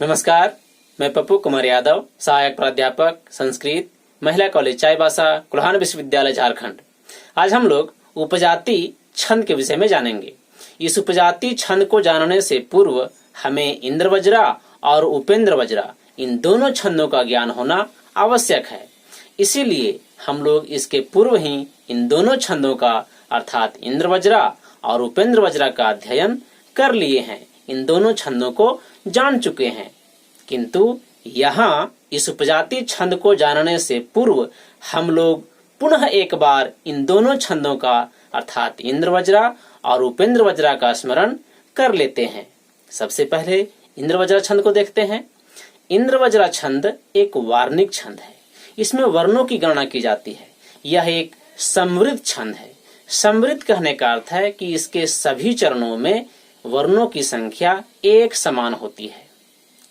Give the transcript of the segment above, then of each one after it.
नमस्कार, मैं पप्पू कुमार यादव, सहायक प्राध्यापक संस्कृत, महिला कॉलेज चाईबासा, कुल्हान विश्वविद्यालय, झारखंड। आज हम लोग उपजाति छंद के विषय में जानेंगे। इस उपजाति छंद को जानने से पूर्व हमें इंद्रवज्रा और उपेंद्रवज्रा इन दोनों छंदों का ज्ञान होना आवश्यक है। इसीलिए हम लोग इसके पूर्व ही इन दोनों छंदों का अर्थात इंद्रवज्रा और उपेंद्रवज्रा का अध्ययन कर लिए हैं। इन दोनों छंदों को जान चुके हैं, किंतु यहाँ इस उपजाति छंद को जानने से पूर्व हम लोग पुनः एक बार इन दोनों छंदों का अर्थात इंद्रवज्रा और उपेंद्रवज्रा का स्मरण कर लेते हैं। सबसे पहले इंद्रवज्रा छंद को देखते हैं। इंद्रवज्रा छंद एक वार्णिक छंद है। इसमें वर्णों की गणना की जाती है। यह एक समृद्ध छंद है। समृद्ध कहने का अर्थ है कि इसके सभी चरणों में वर्णों की संख्या एक समान होती है।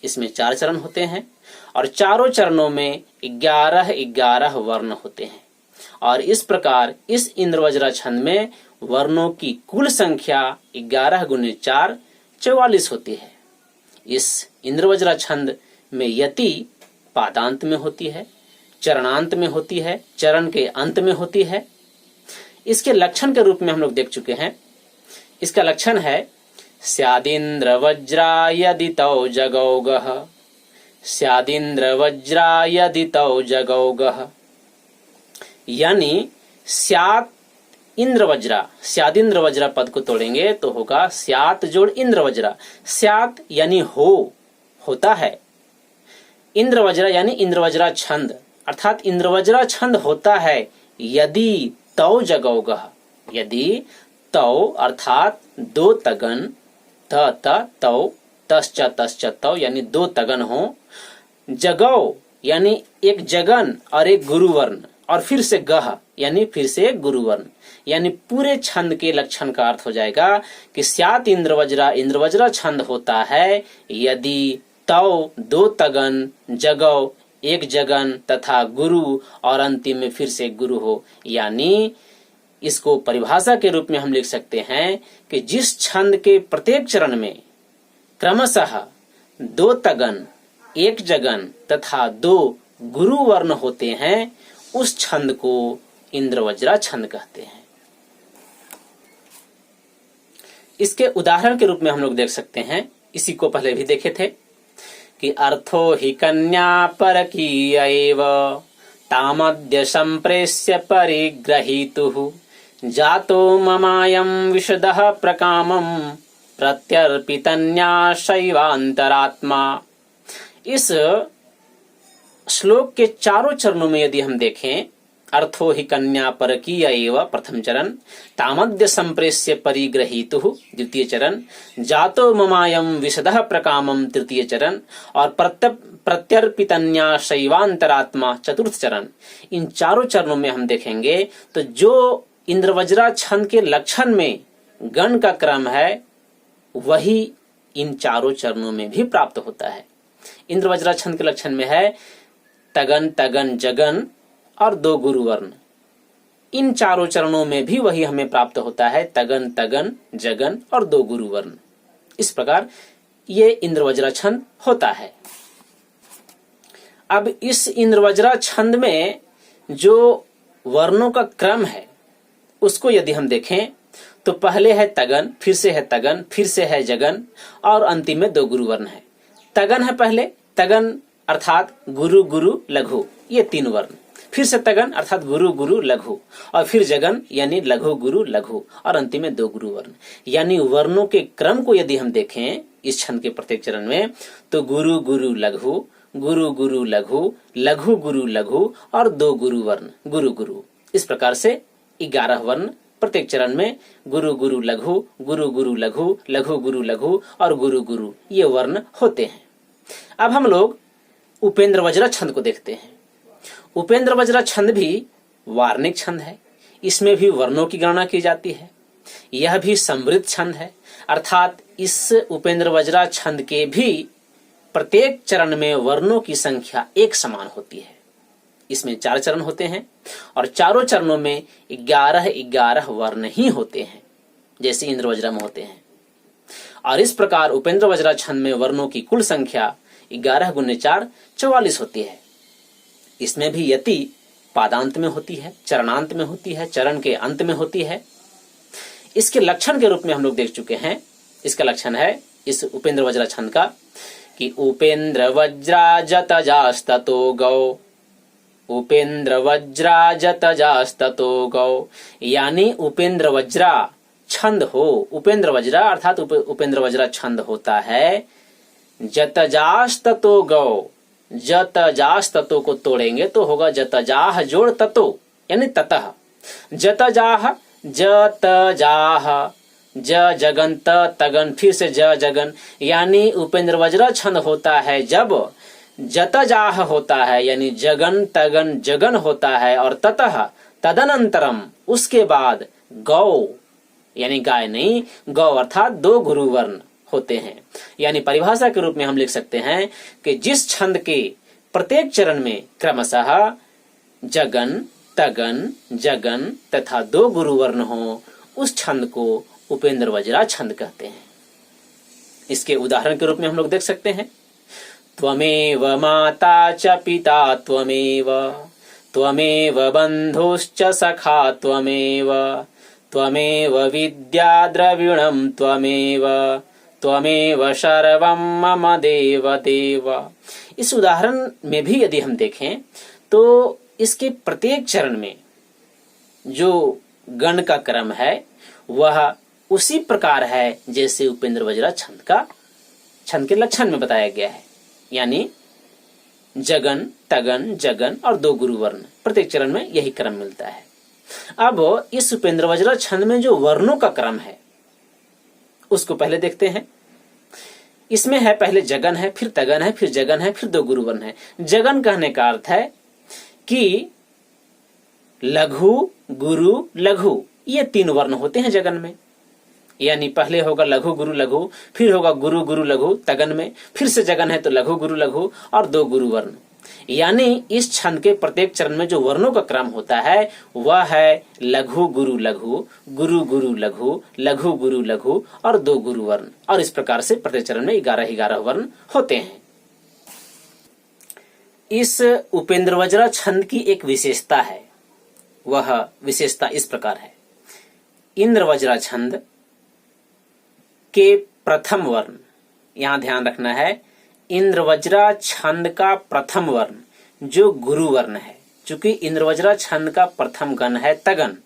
इसमें 4 चरण होते हैं और चारों चरणों में 11-11 वर्ण होते हैं और इस प्रकार इस इंद्रवज्रा छंद में वर्णों की कुल संख्या 11 × 4 44 होती है। इस इंद्रवज्रा छंद में यति पादांत में होती है, चरणांत में होती है, चरण के अंत में होती है। इसके लक्षण के रूप में हम लोग देख चुके हैं। इसका लक्षण है स्यादिन्द्रवज्रा यदि तौ जगौगः, स्यादिन्द्रवज्रा यदि तौ जगौगः, यानी स्यात् इंद्रवज्रा, स्यादिन्द्रवज्रा पद को तोड़ेंगे तो होगा स्यात् जोड़ इंद्रवज्रा। स्यात् यानी होता है, इंद्रवज्रा यानी इंद्रवज्रा छंद, अर्थात इंद्रवज्रा छंद होता है यदि तौ जगौगः, यदि तौ अर्थात 2 तगन, तौ तश्च तश्च तौ यानी 2 तगन हो, जगौ यानी एक जगन और एक गुरुवर्ण और फिर से गह यानी फिर से एक गुरुवर्ण, यानी पूरे छंद के लक्षण का अर्थ हो जाएगा कि स्यात् इंद्रवज्रा इंद्रवज्रा छंद होता है यदि तौ 2 तगन, जगौ एक जगन तथा गुरु और अंतिम में फिर से गुरु हो। यानी इसको परिभाषा के रूप में हम लिख सकते हैं कि जिस छंद के प्रत्येक चरण में क्रमशः 2 तगन, एक जगन तथा 2 गुरु वर्ण होते हैं उस छंद को इंद्रवज्रा छंद कहते हैं। इसके उदाहरण के रूप में हम लोग देख सकते हैं, इसी को पहले भी देखे थे कि अर्थो हि कन्या परकीय एव तामद्य संप्रेष्य परिग्रहीतुः जातो ममायं विशदः प्रकामं प्रत्यर्पितन्याशैवान्तरात्मा। इस श्लोक के चारों चरणों में यदि हम देखें, अर्थो हि कन्या परकीय एव प्रथम चरण, तामद्य संप्रेष्य परिग्रहीतुः द्वितीय चरण, जातो ममायं विशदः प्रकामं तृतीय चरण और प्रत्यर्पितन्याशैवान्तरात्मा चतुर्थ चरण। इन चारों चरणों में हम देखेंगे तो जो इंद्रवज्रा छंद के लक्षण में गण का क्रम है वही इन चारों चरणों में भी प्राप्त होता है। इंद्रवज्रा छंद के लक्षण में है तगन, तगन, जगन और 2 गुरुवर्ण। इन चारों चरणों में भी वही हमें प्राप्त होता है, तगन, तगन, जगन और 2 गुरुवर्ण। इस प्रकार ये इंद्रवज्रा छंद होता है। अब इस इंद्रवज्रा छंद में जो वर्णों का क्रम है उसको यदि हम देखें तो पहले है तगन, फिर से है तगन, फिर से है जगन और अंतिम में 2 गुरुवर्ण है। तगन है पहले, तगन अर्थात गुरु गुरु लघु, ये 3 वर्ण, फिर से तगन अर्थात गुरु गुरु लघु और फिर जगन यानी लघु गुरु लघु और अंतिम में 2 गुरु वर्ण। यानी वर्णों के क्रम को यदि हम देखें इस छंद के प्रत्येक चरण में तो गुरु गुरु लघु, गुरु गुरु लघु, लघु गुरु लघु और 2 गुरु वर्ण, गुरु गुरु। इस प्रकार से 11 वर्ण प्रत्येक चरण में गुरु गुरु लघु, गुरु गुरु लघु, लघु गुरु लघु और गुरु गुरु ये वर्ण होते हैं। अब हम लोग उपेंद्रवज्रा छंद को देखते हैं। उपेंद्रवज्रा छंद भी वार्णिक छंद है। इसमें भी वर्णों की गणना की जाती है। यह भी समृद्ध छंद है, अर्थात इस उपेंद्रवज्रा छंद के भी प्रत्येक चरण में वर्णों की संख्या एक समान होती है। इसमें 4 चरण होते हैं और चारों चरणों में 11-11 वर्ण ही होते हैं जैसे इंद्रवज्रा में होते हैं। और इस प्रकार उपेंद्रवज्रा छंद में वर्णों की कुल संख्या 11 गुने 4 44 होती है। इसमें भी यति पादांत में होती है, चरणांत में होती है, चरण के अंत में होती है। इसके लक्षण के रूप में हम लोग देख चुके हैं। इसका लक्षण है इस उपेंद्र वज्रा छंद का कि उपेंद्र वज्रा जतजास्ततो गौ, उपेंद्र वज्रा जतजास्ततो गौ, यानी उपेंद्र वज्रा छंद हो। उपेंद्र वज्रा अर्थात उपेंद्र वज्रा छंद होता है जतजास्ततो गौ। जतजास तत्व को तोड़ेंगे तो होगा जतजाह जोड़ तत्व यानी ततः। जतजाह जतजाह ज जगन त तगन, फिर से ज जगन, यानी उपेंद्र वज्रा छंद होता है जब जतजाह होता है यानी जगन तगन जगन होता है, और ततः तदनंतरम उसके बाद गौ यानी गाय नहीं, गौ अर्थात 2 गुरु वर्ण होते हैं। यानी परिभाषा के रूप में हम लिख सकते हैं कि जिस छंद के प्रत्येक चरण में क्रमशः जगन तगन जगन तथा 2 गुरु वर्ण हो, उस छंद को उपेंद्र वज्रा छंद कहते हैं। इसके उदाहरण के रूप में हम लोग देख सकते हैं त्वमेव माता च पिता त्वमेव, त्वमेव बंधुश्च सखा त्वमेव, त्वमेव विद्या द्रविणं त्वमेव, त्वमेव सर्वं मम देव देव। इस उदाहरण में भी यदि हम देखें तो इसके प्रत्येक चरण में जो गण का क्रम है वह उसी प्रकार है जैसे उपेंद्र वज्रा छंद के लक्षण में बताया गया है। यानी जगन तगन जगन और 2 गुरु वर्ण, प्रत्येक चरण में यही क्रम मिलता है। अब इस उपेंद्र वज्रा छंद में जो वर्णों का क्रम है उसको पहले देखते हैं। इसमें है पहले जगन है, फिर तगन है, फिर जगन है, फिर 2 गुरु वर्ण है। जगन कहने का अर्थ है कि लघु गुरु लघु, ये 3 वर्ण होते हैं जगन में। यानी पहले होगा लघु गुरु लघु, फिर होगा गुरु गुरु लघु तगन में, फिर से जगन है तो लघु गुरु लघु और 2 गुरु वर्ण। यानी इस छंद के प्रत्येक चरण में जो वर्णों का क्रम होता है वह है लघु गुरु लघु, गुरु गुरु लघु, लघु गुरु लघु और 2 गुरु वर्ण। और इस प्रकार से प्रत्येक चरण में 11 वर्ण होते हैं। इस उपेंद्र वज्रा छंद की एक विशेषता है, वह विशेषता इस प्रकार है। इंद्र वज्रा छंद के प्रथम वर्ण, यहां ध्यान रखना है, इंद्र वज्रा छंद का प्रथम वर्ण जो गुरु वर्ण है, चूंकि इंद्र वज्रा छंद का प्रथम गण है तगन,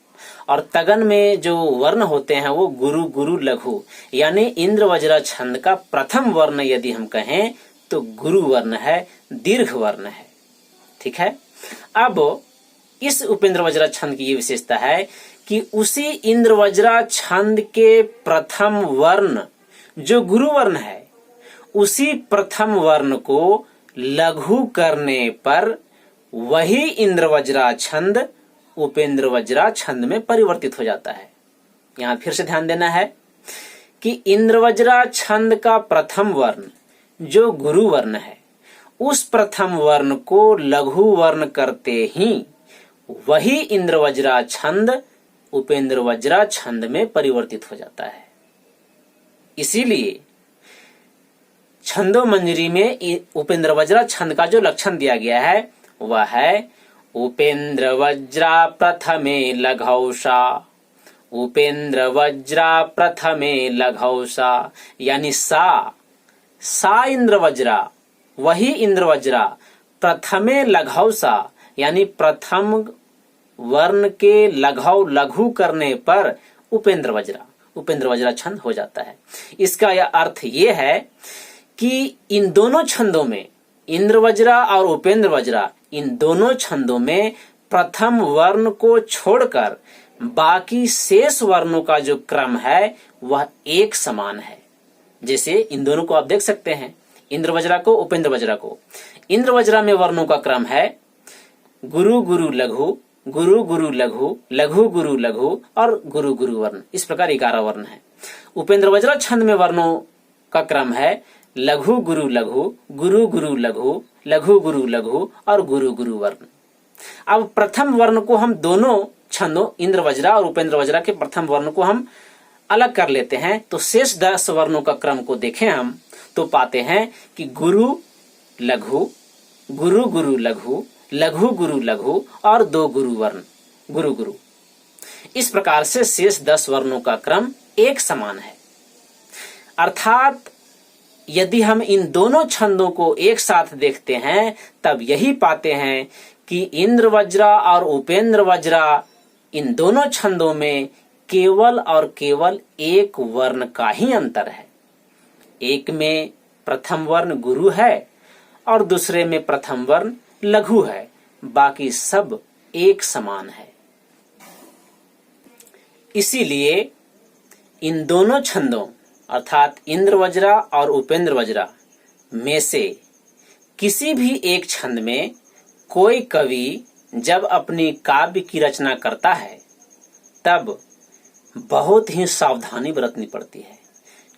और तगन में जो वर्ण होते हैं वो गुरु गुरु लघु, यानी इंद्र वज्रा छंद का प्रथम वर्ण यदि हम कहें तो गुरु वर्ण है, दीर्घ वर्ण है। ठीक है। अब इस उपेंद्र वज्रा छंद की ये विशेषता है कि उसी इंद्र वज्रा छंद के प्रथम वर्ण जो गुरु वर्ण है, उसी प्रथम वर्ण को लघु करने पर वही इंद्र वज्रा छंद उपेंद्र वज्रा छंद में परिवर्तित हो जाता है। यहां फिर से ध्यान देना है कि इंद्र वज्रा छंद का प्रथम वर्ण जो गुरु वर्ण है, उस प्रथम वर्ण को लघु वर्ण करते ही वही इंद्र वज्रा छंद उपेंद्र वज्रा छंद में परिवर्तित हो जाता है। इसीलिए छंदो मंजरी में उपेंद्र वज्रा छंद का जो लक्षण दिया गया है वह है उपेंद्र वज्रा प्रथमे लघौषा, उपेंद्र वज्रा प्रथमे लघौषा, यानी सा इंद्र वज्रा, वही इंद्र वज्रा प्रथमे लघौषा, यानी प्रथम वर्ण के लघु करने पर उपेंद्र वज्रा छंद हो जाता है। इसका यह अर्थ ये है कि इन दोनों छंदों में, इंद्र वज्रा और उपेंद्र वज्रा, इन दोनों छंदों में प्रथम वर्ण को छोड़कर बाकी शेष वर्णों का जो क्रम है वह एक समान है। जैसे इन दोनों को आप देख सकते हैं, इंद्र वज्रा को उपेंद्र वज्रा को। इंद्र वज्रा में वर्णों का क्रम है गुरु गुरु लघु, गुरु गुरु लघु, लघु गुरु लघु और गुरु गुरु वर्ण। इस प्रकार 11 वर्ण है। उपेंद्र वज्रा छंद में वर्णों का क्रम है लघु गुरु लघु, गुरु गुरु लघु, लघु गुरु लघु और गुरु गुरु वर्ण। अब प्रथम वर्ण को हम दोनों छंदों इंद्र वज्रा और उपेंद्र वज्रा के प्रथम वर्ण को हम अलग कर लेते हैं, तो शेष 10 वर्णों का क्रम को देखें हम तो पाते हैं कि गुरु लघु, गुरु गुरु लघु, लघु गुरु लघु और 2 गुरु वर्ण गुरु गुरु। इस प्रकार से शेष 10 वर्णों का क्रम एक समान है। अर्थात यदि हम इन दोनों छंदों को एक साथ देखते हैं तब यही पाते हैं कि इंद्र वज्रा और उपेंद्र वज्रा इन दोनों छंदों में केवल और केवल एक वर्ण का ही अंतर है। एक में प्रथम वर्ण गुरु है और दूसरे में प्रथम वर्ण लघु है, बाकी सब एक समान है। इसीलिए इन दोनों छंदों अर्थात इंद्र वज्रा और उपेंद्र वज्रा में से किसी भी एक छंद में कोई कवि जब अपनी काव्य की रचना करता है तब बहुत ही सावधानी बरतनी पड़ती है,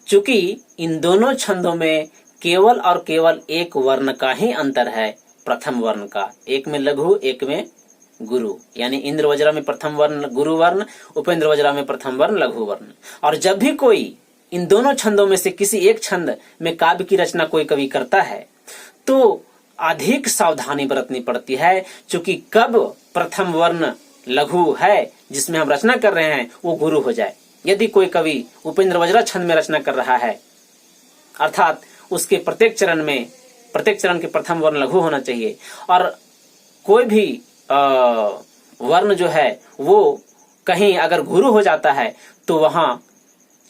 क्योंकि इन दोनों छंदों में केवल और केवल एक वर्ण का ही अंतर है, प्रथम वर्ण का। एक में लघु, एक में गुरु, यानी इंद्र वज्रा में प्रथम वर्ण गुरु वर्ण, उपेंद्र वज्रा में प्रथम वर्ण लघु वर्ण। और जब भी कोई इन दोनों छंदों में से किसी एक छंद में काव्य की रचना कोई कवि करता है तो अधिक सावधानी बरतनी पड़ती है, क्योंकि कब प्रथम वर्ण लघु है जिसमें हम रचना कर रहे हैं वो गुरु हो जाए। यदि कोई कवि उपेंद्र वज्रा छंद में रचना कर रहा है अर्थात उसके प्रत्येक चरण के प्रथम वर्ण लघु होना चाहिए और कोई भी वर्ण जो है वो कहीं अगर गुरु हो जाता है तो वहां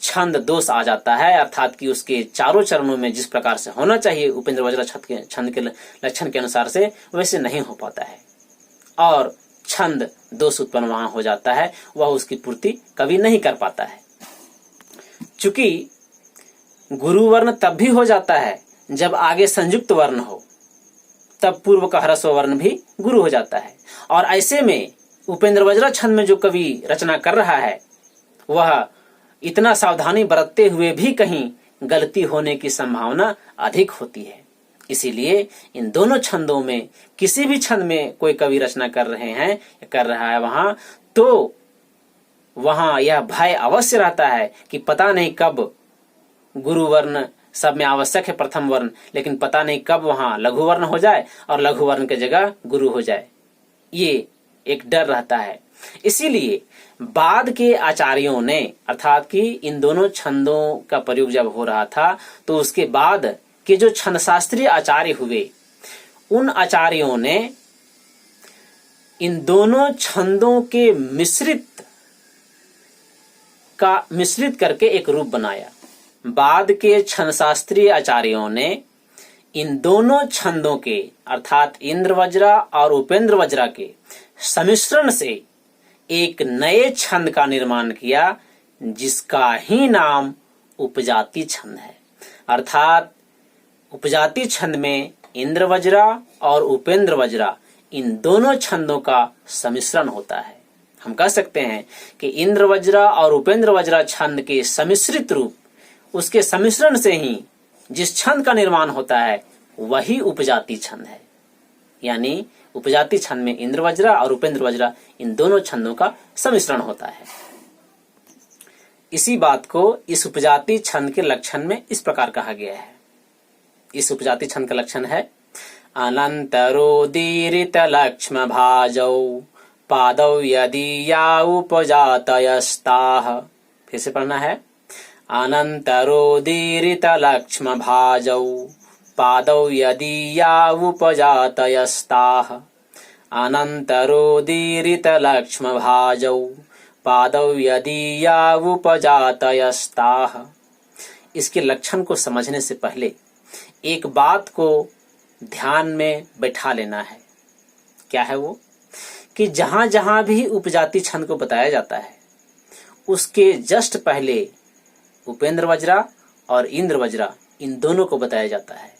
छंद दोष आ जाता है, अर्थात कि उसके चारों चरणों में जिस प्रकार से होना चाहिए उपेंद्र वज्रा छंद के लक्षण के अनुसार से वैसे नहीं हो पाता है और छंद दोष उत्पन्न वहां हो जाता है, वह उसकी पूर्ति कभी नहीं कर पाता है। चूंकि गुरु वर्ण तब भी हो जाता है जब आगे संयुक्त वर्ण हो, तब पूर्व का ह्रस्व वर्ण भी गुरु हो जाता है। और ऐसे में उपेंद्र वज्रा छंद में जो कवि रचना कर रहा है वह इतना सावधानी बरतते हुए भी कहीं गलती होने की संभावना अधिक होती है। इसीलिए इन दोनों छंदों में किसी भी छंद में कोई कवि रचना कर रहा है वहां तो वहां यह भय अवश्य रहता है कि पता नहीं कब गुरु वर्ण सब में आवश्यक है प्रथम वर्ण, लेकिन पता नहीं कब वहां लघु वर्ण हो जाए और लघु वर्ण की जगह गुरु हो जाए, ये एक डर रहता है। इसीलिए बाद के आचार्यों ने अर्थात कि इन दोनों छंदों का प्रयोग जब हो रहा था तो उसके बाद के जो छंद शास्त्रीय आचार्य हुए उन आचार्यों ने इन दोनों छंदों के मिश्रित करके एक रूप बनाया। बाद के छंद शास्त्रीय आचार्यों ने इन दोनों छंदों के अर्थात इंद्र वज्रा और उपेंद्र वज्रा के सम्मिश्रण से एक नए छंद का निर्माण किया जिसका ही नाम उपजाति छंद है। अर्थात उपजाति छंद में इंद्र वज्रा और उपेंद्र वज्रा इन दोनों छंदों का सम्मिश्रण होता है। हम कह सकते हैं कि इंद्र वज्रा और उपेंद्र वज्रा छंद के सम्मिश्रित रूप, उसके सम्मिश्रण से ही जिस छंद का निर्माण होता है वही उपजाति छंद है। यानी उपजाति छंद में इंद्र वज्रा और उपेंद्र वज्रा इन दोनों छंदों का सम्मिश्रण होता है। इसी बात को इस उपजाति छंद के लक्षण में इस प्रकार कहा गया है। इस उपजाति छंद का लक्षण है अनंतरोदीरित लक्ष्म भाजौ पादौ यदीया उपजातयस्ताः। फिर से पढ़ना है अनंतरोदीरित लक्ष्म भाजौ पादौ यदीया उपजातयस्ताः। अनंतरोदीरित लक्ष्म भाजौ पादौ यदीया उपजातयस्ताः। इसके लक्षण को समझने से पहले एक बात को ध्यान में बैठा लेना है। क्या है वो? कि जहां जहां भी उपजाति छंद को बताया जाता है उसके जस्ट पहले उपेंद्र वज्रा और इंद्र वज्रा इन दोनों को बताया जाता है।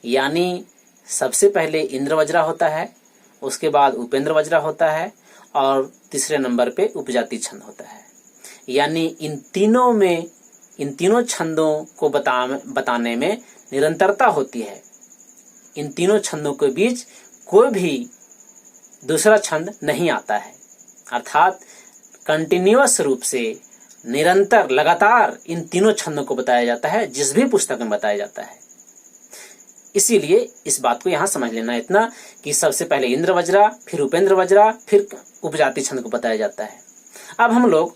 यानी सबसे पहले इंद्र वज्रा होता है, उसके बाद उपेंद्र वज्रा होता है और तीसरे नंबर पे उपजाति छंद होता है। यानी इन तीनों छंदों को बताने में निरंतरता होती है। इन तीनों छंदों के बीच कोई भी दूसरा छंद नहीं आता है, अर्थात कंटिन्यूअस रूप से निरंतर लगातार इन तीनों छंदों को बताया जाता है जिस भी पुस्तक में बताया जाता है। इसीलिए इस बात को यहाँ समझ लेना इतना कि सबसे पहले इंद्र वज्रा, फिर उपेंद्र वज्रा, फिर उपजाति छंद को बताया जाता है। अब हम लोग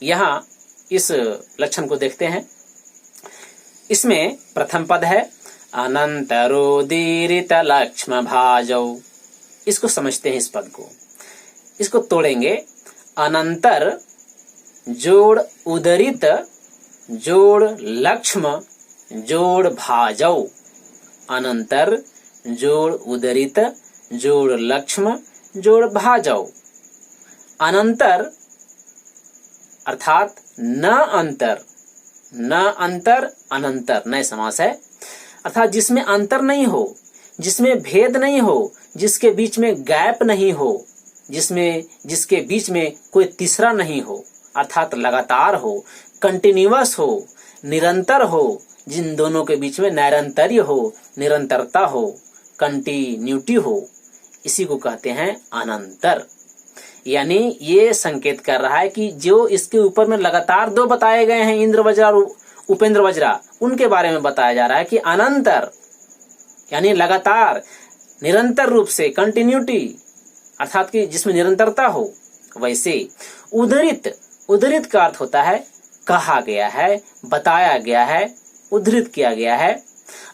यहाँ इस लक्षण को देखते हैं। इसमें प्रथम पद है अनंतरोदीरित लक्ष्म भाजौ। इसको समझते हैं, इस पद को, इसको तोड़ेंगे। अनंतर जोड़ उदरित जोड़ लक्ष्म जोड़ भाजौ। अनंतर जोड़ उदरित जोड़ लक्ष्म जोड़ भाजौ। अनंतर अर्थात न अंतर, न अंतर, अनंतर नए समास है, अर्थात जिसमें अंतर नहीं हो, जिसमें भेद नहीं हो, जिसके बीच में गैप नहीं हो, जिसके बीच में कोई तीसरा नहीं हो, अर्थात लगातार हो, कंटिन्यूअस हो, निरंतर हो, जिन दोनों के बीच में नैरंतर्य हो, निरंतरता हो, कंटिन्यूटी हो, इसी को कहते हैं अनंतर। यानी ये संकेत कर रहा है कि जो इसके ऊपर में लगातार दो बताए गए हैं, इंद्र वज्रा और उपेंद्र वज्रा, उनके बारे में बताया जा रहा है कि अनंतर यानी लगातार, निरंतर रूप से, कंटिन्यूटी, अर्थात कि जिसमें निरंतरता हो। वैसे उद्धृत, उद्धृत का अर्थ होता है कहा गया है, बताया गया है, उद्धृत किया गया है।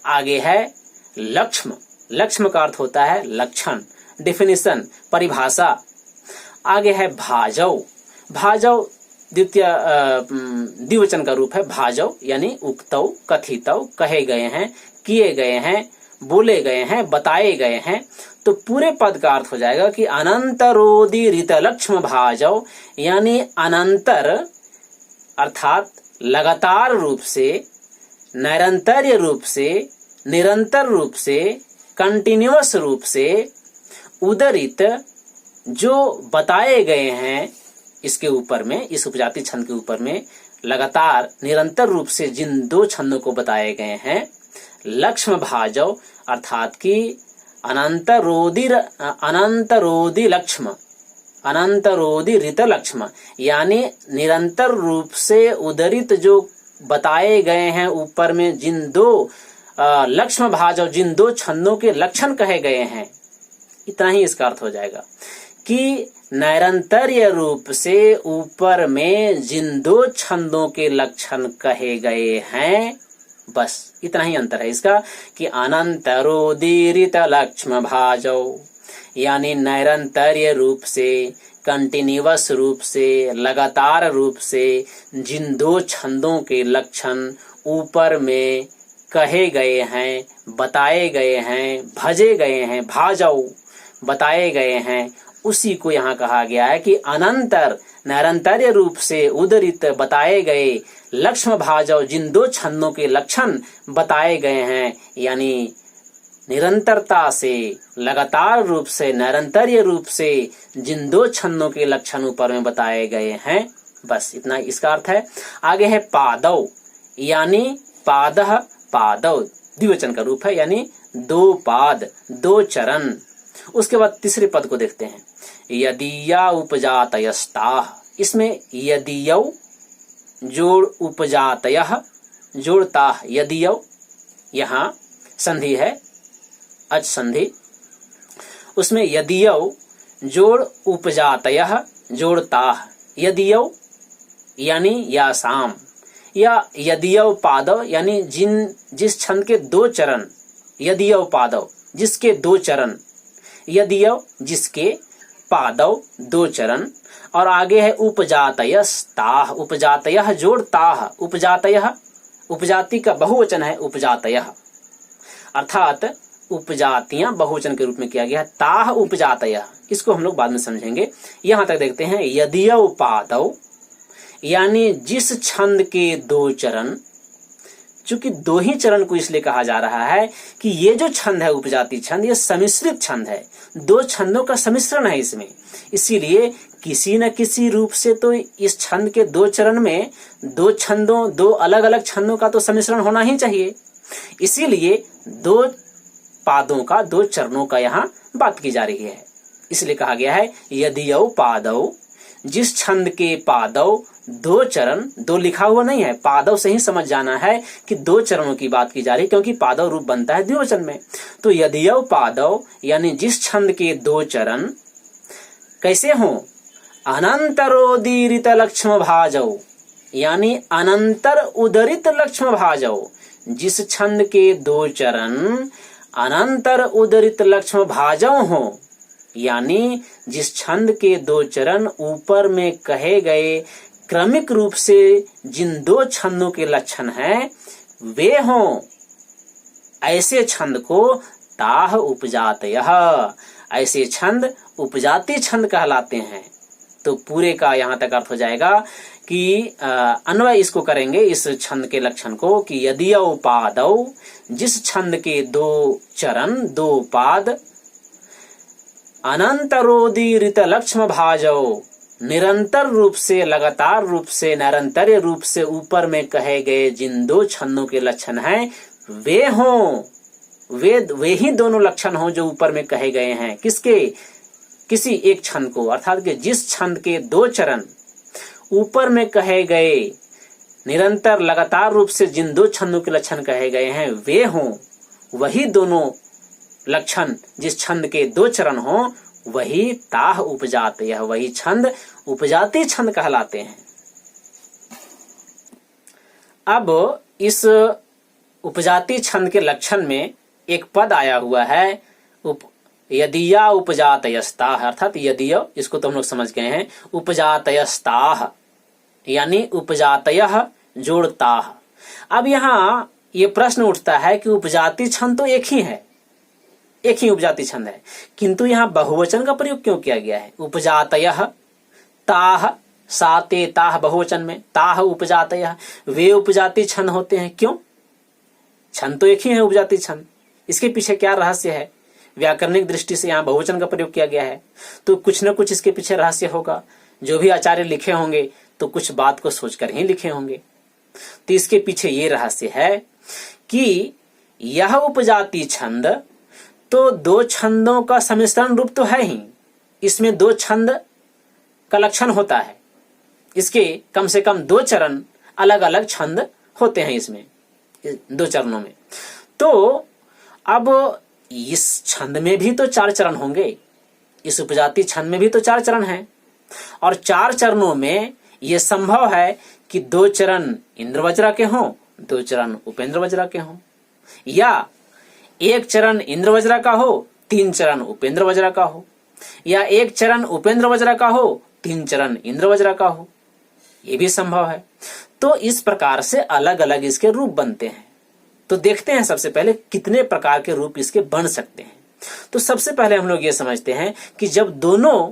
आगे है लक्ष्म, लक्ष्म का अर्थ होता है लक्षण, डेफिनेशन, परिभाषा। आगे है भाजौ, भाजौ द्विवचन का रूप है भाजौ, यानी उक्तौ, कथितौ, कहे गए हैं, किए गए हैं, बोले गए हैं, बताए गए हैं। तो पूरे पद का अर्थ हो जाएगा कि अनंतरोदीरित लक्ष्म भाजौ, यानी अनंतर अर्थात लगातार रूप से, नैरंतर्य रूप से, निरंतर रूप से, कंटिन्यूअस रूप से उदरित जो बताए गए हैं इसके ऊपर में, इस उपजाति छंद के ऊपर में लगातार निरंतर रूप से जिन दो छंदों को बताए गए हैं, लक्ष्म भाजौ अर्थात कि अनंतरोदी लक्ष्म, अनंतरोदी ऋत लक्ष्म, यानी निरंतर रूप से उदरित जो बताए गए हैं ऊपर में जिन दो लक्ष्म भाजौ, जिन दो छंदों के लक्षण कहे गए हैं, इतना ही इसका अर्थ हो जाएगा कि नैरंतर्य रूप से ऊपर में जिन दो छंदों के लक्षण कहे गए हैं, बस इतना ही अंतर है इसका कि अनंतरोदीरित लक्ष्म भाजौ, यानी नैरंतर्य रूप से, कंटिन्यूअस रूप से, लगातार रूप से जिन दो छंदों के लक्षण ऊपर में कहे गए हैं, बताए गए हैं, भजे गए हैं, भाजौ बताए गए हैं, उसी को यहाँ कहा गया है कि अनंतर, नैरंतर्य रूप से उदरित बताए गए लक्ष्म भाजौ, जिन दो छंदों के लक्षण बताए गए हैं, यानी निरंतरता से, लगातार रूप से, नैरंतर्य रूप से जिन दो छंदों के लक्षण ऊपर में बताए गए हैं, बस इतना इसका अर्थ है। आगे है पादौ, यानी पादः, पादौ द्विवचन का रूप है, यानी दो पाद, दो चरण। उसके बाद तीसरे पद को देखते हैं, यदीया उपजातयस्ताः। इसमें यदीयौ जोड़ उपजातयः जोड़ ताः, यदीयौ यहाँ संधि है, अच संधि। उसमें यदीयौ जोड़ उपजातयः जोड़ ताः, यदीयौ यानी यासाम, या यदीयौ पादौ यानी जिस छंद के दो चरण, यदीयौ पादौ जिसके दो चरण, यदीयौ जिसके, पादौ दो चरण। और आगे है उपजातयस्ताः, उपजातयः जोड़ ताः, उपजातयः उपजाति का बहुवचन है, उपजातयः अर्थात उपजातियां बहुवचन के रूप में किया गया है, ताः उपजातयः, इसको हम लोग बाद में समझेंगे। यहां तक देखते हैं, यदीयौ पादौ यानी जिस छंद के दो चरण, चूंकि दो ही चरण को इसलिए कहा जा रहा है कि ये जो छंद है उपजाति छंद, ये सम्मिश्रित छंद है, दो छंदों का सम्मिश्रण है इसमें, इसीलिए किसी न किसी रूप से तो इस छंद के दो चरण में दो छंदों, दो अलग अलग छंदों का तो सम्मिश्रण होना ही चाहिए। इसीलिए दो पादों का, दो चरणों का यहाँ बात की जा रही है, इसलिए कहा गया है यदीयौ पादौ जिस छंद के पादव दो चरण, दो लिखा हुआ नहीं है, पादव से ही समझ जाना है कि दो चरणों की बात की जा रही है, क्योंकि पादव रूप बनता है द्विवचन में। तो यदियव पादव यानी जिस छंद के दो चरण कैसे हों, अनंतरोदीरित लक्ष्म भाजौ यानी अनंतर उदरित लक्ष्म भाजौ, जिस छंद के दो चरण अनंतर उदरित लक्ष्म भाजौ हो, यानी जिस छंद के दो चरण ऊपर में कहे गए क्रमिक रूप से जिन दो छंदों के लक्षण हैं वे हों, ऐसे छंद को ताह उपजातयः, ऐसे छंद उपजाति छंद कहलाते हैं। तो पूरे का यहाँ तक अर्थ हो जाएगा कि अन्वय इसको करेंगे इस छंद के लक्षण को कि यदियौ पादौ, जिस छंद के दो चरण दो पाद अनंतरोदीरित लक्ष्म भाजौ, निरंतर रूप से लगातार रूप से निरंतर रूप से ऊपर में कहे गए जिन दो छंदों के लक्षण हैं वे हों, वे ही दोनों लक्षण हों जो ऊपर में कहे गए हैं। किसके, किसी एक छंद को, अर्थात कि जिस छंद के दो चरण ऊपर में कहे गए निरंतर लगातार रूप से जिन दो छंदों के लक्षण कहे गए हैं वे हों, वही दोनों लक्षण जिस छंद के दो चरण हों वही ताह उपजातयः, वही छंद उपजाति छंद कहलाते हैं। अब इस उपजाति छंद के लक्षण में एक पद आया हुआ है यदीया उपजातयस्ताः, अर्थात यदीय, इसको तो हम लोग समझ गए हैं, उपजातयस्ताः यानी उपजातयः जोड़ताः। अब यहाँ ये प्रश्न उठता है कि उपजाति छंद तो एक ही है, एक ही उपजाति छंद है, किंतु यहाँ बहुवचन का प्रयोग क्यों किया गया है? उपजातयः ताः, साते ताः बहुवचन में, ताः उपजातयः, वे उपजाति छंद होते हैं। क्यों? छंद तो एक ही है उपजाति छंद, इसके पीछे क्या रहस्य है? व्याकरणिक दृष्टि से यहाँ बहुवचन का प्रयोग किया गया है, तो कुछ न कुछ इसके पीछे रहस्य होगा। जो भी आचार्य लिखे होंगे तो कुछ बात को सोचकर ही लिखे होंगे। तो इसके पीछे ये रहस्य है कि यह उपजाति छंद तो दो छंदों का सम्मिश्रण रूप तो है ही, इसमें दो छंद का लक्षण होता है, इसके कम से कम दो चरण अलग अलग छंद होते हैं इसमें, दो चरणों में। तो अब इस छंद में भी तो चार चरण होंगे, इस उपजाति छंद में भी तो चार चरण हैं, और चार चरणों में यह संभव है कि दो चरण इंद्रवज्रा के हों, दो चरण उपेंद्र वज्रा के हों, या एक चरण इंद्रवज्रा का हो, तीन चरण उपेंद्र वज्रा का हो, या एक चरण उपेंद्र वज्रा का हो, तीन चरण इंद्रवज्रा का हो, ये भी संभव है। तो इस प्रकार से अलग अलग इसके रूप बनते हैं। तो देखते हैं सबसे पहले कितने प्रकार के रूप इसके बन सकते हैं। तो सबसे पहले हम लोग ये समझते हैं कि जब दोनों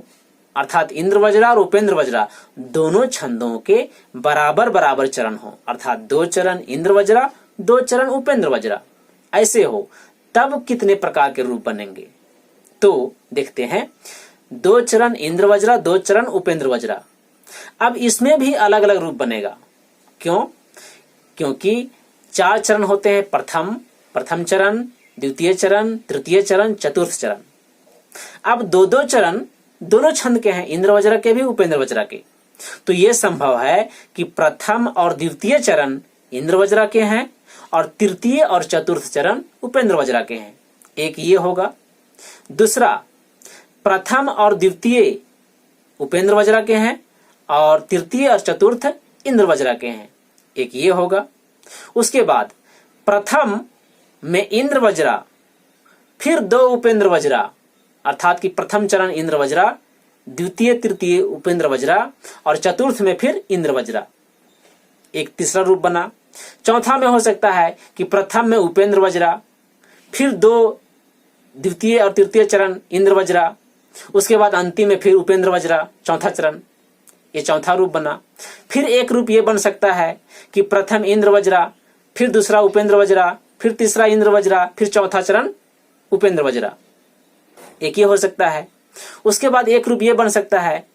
अर्थात इंद्रवज्रा और उपेंद्र वज्रा दोनों छंदों के बराबर बराबर चरण हो, अर्थात दो चरण इंद्रवज्रा दो चरण उपेंद्र वज्रा ऐसे हो, तब कितने प्रकार के रूप बनेंगे। तो देखते हैं, दो चरण इंद्रवज्रा दो चरण उपेंद्र वज्रा। अब इसमें भी अलग अलग रूप बनेगा। क्यों? क्योंकि चार चरण होते हैं, प्रथम चरण, द्वितीय चरण, तृतीय चरण, चतुर्थ चरण। अब दो दो चरण दोनों छंद के हैं, इंद्रवज्रा के भी उपेंद्र वज्रा के। तो यह संभव है कि प्रथम और द्वितीय चरण इंद्रवज्रा के हैं और तृतीय और चतुर्थ चरण उपेंद्र वज्रा के हैं। एक ये होगा। दूसरा, प्रथम और द्वितीय उपेंद्र वज्रा के हैं और तृतीय और चतुर्थ इंद्र वज्रा के हैं। एक ये होगा। उसके बाद प्रथम में इंद्र वज्रा, फिर दो उपेंद्र वज्रा, अर्थात कि प्रथम चरण इंद्र वज्रा, द्वितीय तृतीय उपेंद्र वज्रा और चतुर्थ में फिर इंद्र वज्रा। एक तीसरा रूप बना। चौथा में हो सकता है कि प्रथम में उपेंद्र वज्रा, फिर दो द्वितीय और तृतीय चरण इंद्र वज्रा, उसके बाद अंतिम में फिर उपेंद्र वज्रा, चौथा चरण। ये चौथा रूप बना। फिर एक रूप ये बन सकता है कि प्रथम इंद्र वज्रा, फिर दूसरा उपेंद्र वज्रा, फिर तीसरा इंद्र वज्रा, फिर चौथा चरण उपेंद्र वज्रा। एक ये हो सकता है। उसके बाद एक रूप ये बन सकता है,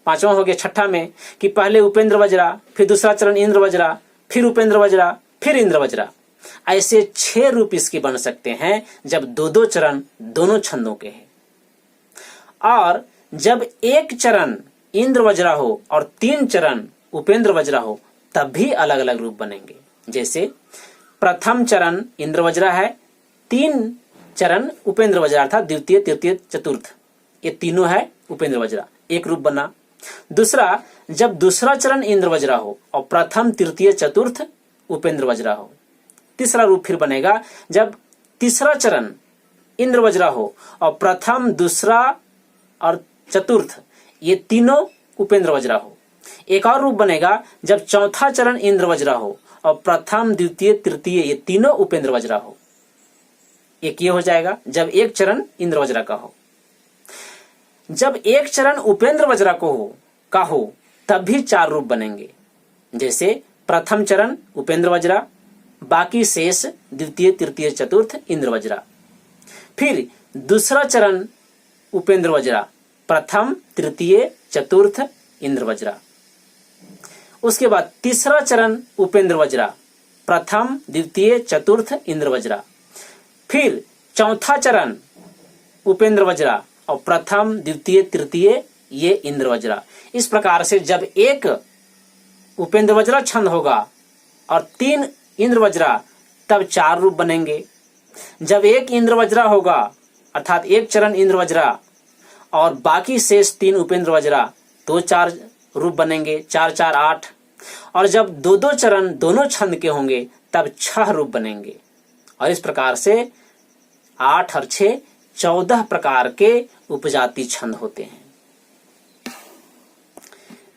पांचवा हो गया, छठा में, कि पहले उपेंद्र वज्रा, फिर दूसरा चरण इंद्र वज्रा, फिर उपेंद्र वज्रा, फिर इंद्र वज्रा। ऐसे 6 रूप इसके बन सकते हैं जब दो दो चरण दोनों छंदों के हैं। और जब एक चरण इंद्र वज्रा हो और 3 चरण उपेंद्र वज्रा हो तब भी अलग अलग रूप बनेंगे। जैसे प्रथम चरण इंद्र वज्रा है, 3 चरण उपेंद्र वज्रा अर्थात द्वितीय तृतीय चतुर्थ, ये तीनों है उपेंद्र वज्रा, एक रूप बना। दूसरा, जब दूसरा चरण इंद्र वज्रा हो और प्रथम तृतीय चतुर्थ उपेंद्र वज्रा हो। तीसरा रूप फिर बनेगा जब तीसरा चरण इंद्र वज्रा हो और प्रथम दूसरा और चतुर्थ ये तीनों उपेंद्र वज्रा हो। एक और रूप बनेगा जब चौथा चरण इंद्र वज्रा हो और प्रथम द्वितीय तृतीय ये तीनों उपेंद्र वज्रा हो। एक ये हो जाएगा जब एक चरण इंद्र वज्रा का हो। जब एक चरण उपेंद्र वज्रा का हो तब भी 4 रूप बनेंगे। जैसे प्रथम चरण उपेंद्र वज्रा, बाकी शेष द्वितीय तृतीय चतुर्थ इंद्र वज्रा। फिर दूसरा चरण उपेंद्र वज्रा, प्रथम तृतीय चतुर्थ इंद्र वज्रा। उसके बाद तीसरा चरण उपेंद्र वज्रा, प्रथम द्वितीय चतुर्थ इंद्र वज्रा। फिर चौथा चरण उपेंद्र वज्रा और प्रथम द्वितीय तृतीय ये इंद्र वज्रा। इस प्रकार से जब एक उपेंद्र वज्रा छंद होगा और 3 इंद्र वज्रा तब 4 रूप बनेंगे। जब एक इंद्र वज्रा होगा अर्थात एक चरण इंद्र वज्रा और बाकी शेष 3 उपेंद्र वज्रा तो 4 रूप बनेंगे, 4 4 8। और जब 2 चरण दोनों छंद के होंगे तब 6 रूप बनेंगे। और इस प्रकार से 8 और 6 14 प्रकार के उपजाति छंद होते हैं।